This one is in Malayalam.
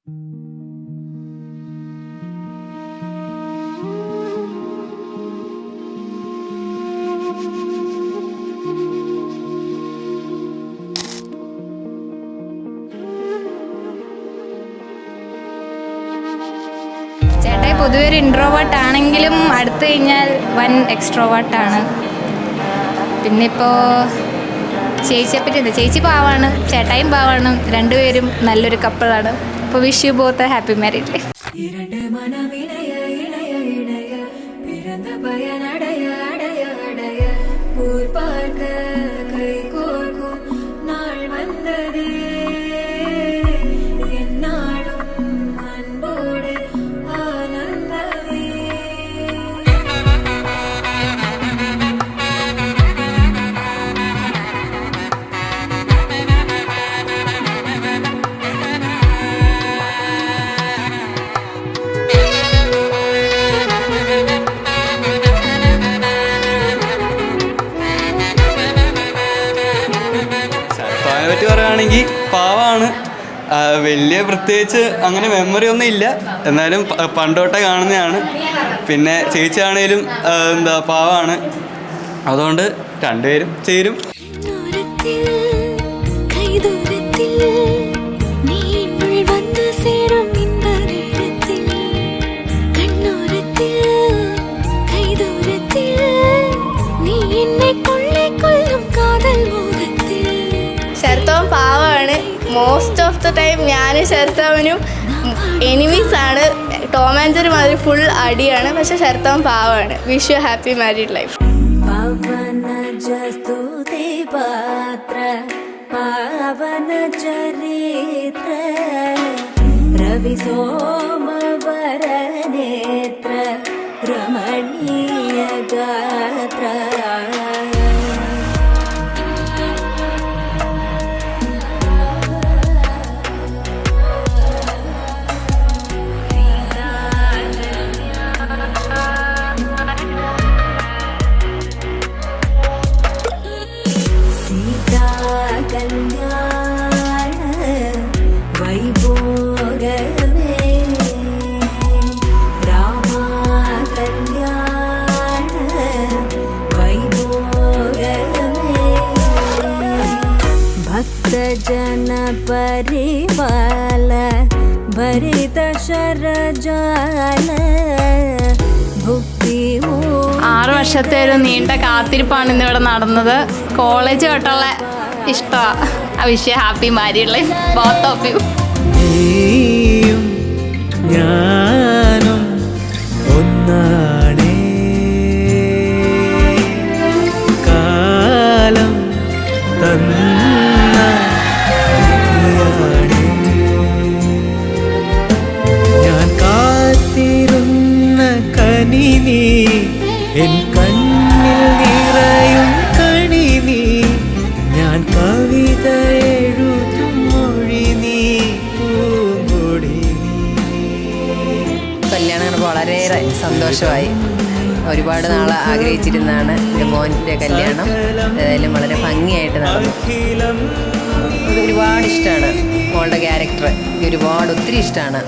ചേട്ടായി പൊതുവെ ഒരു ഇൻട്രോവേർട്ട് ആണെങ്കിലും അടുത്ത് കഴിഞ്ഞാൽ വൻ എക്സ്ട്രോവേർട്ടാണ്. പിന്നെ ഇപ്പോൾ ചേച്ചിയെപ്പറ്റി എന്താ, ചേച്ചി പാവാണ്, ചേട്ടായും പാവാണ്, രണ്ടുപേരും നല്ലൊരു കപ്പിളാണ്. അപ്പോൾ wish you both happy married life. പറ്റി പറയുകയാണെങ്കിൽ പാവാണ്. വലിയ പ്രത്യേകിച്ച് അങ്ങനെ മെമ്മറി ഒന്നും ഇല്ല, എന്നാലും പണ്ടോട്ടെ കാണുന്നതാണ്. പിന്നെ ചേച്ചിയാണേലും എന്താ പാവാണ്, അതുകൊണ്ട് രണ്ടുപേരും ചേരും. ശരത്തോൻ പാവമാണ്. മോസ്റ്റ് ഓഫ് ദ ടൈം ഞാനും ശരത്തോവനും എനിമീസാണ്. ടോം ആൻഡ് ജെറി മാതിരി ഫുൾ അടിയാണ്. പക്ഷെ ശരത്തോൻ പാവമാണ്. Wish you happy married life. പാവന ചരിത്ര രവി സോമവര നേത്ര രമണീയ ഗാത്ര. ജന പരിപാല ഭരിത ശരജാല. 6 വർഷത്തെ ഒരു നീണ്ട കാത്തിരിപ്പാണ് ഇന്നിവിടെ നടന്നത്. കോളേജ് തൊട്ടുള്ള ഇഷ്ടമാണ്. Wish you happy married life both of you. ഞാനും ഒന്നാണേ, കാലം തന്ന ഞാൻ കാത്തിരുന്ന കനി നീ, എൻ കണ്ണിൽ നിറയും കണി നീ, ഞാൻ കവിത എഴുതും മൊഴി നീ, പൂങ്കൊടി നീ. കല്യാണം വളരെയേറെ സന്തോഷമായി. ഒരുപാട് നാൾ ആഗ്രഹിച്ചിരുന്നതാണ് എൻ്റെ മോൻ്റെ കല്യാണം. ഏതായാലും വളരെ ഭംഗിയായിട്ട് നടന്നു. ഒരുപാട് ഇഷ്ടമാണ് മോളുടെ ക്യാരക്ടർ, ഒരുപാട് ഒത്തിരി ഇഷ്ടമാണ്.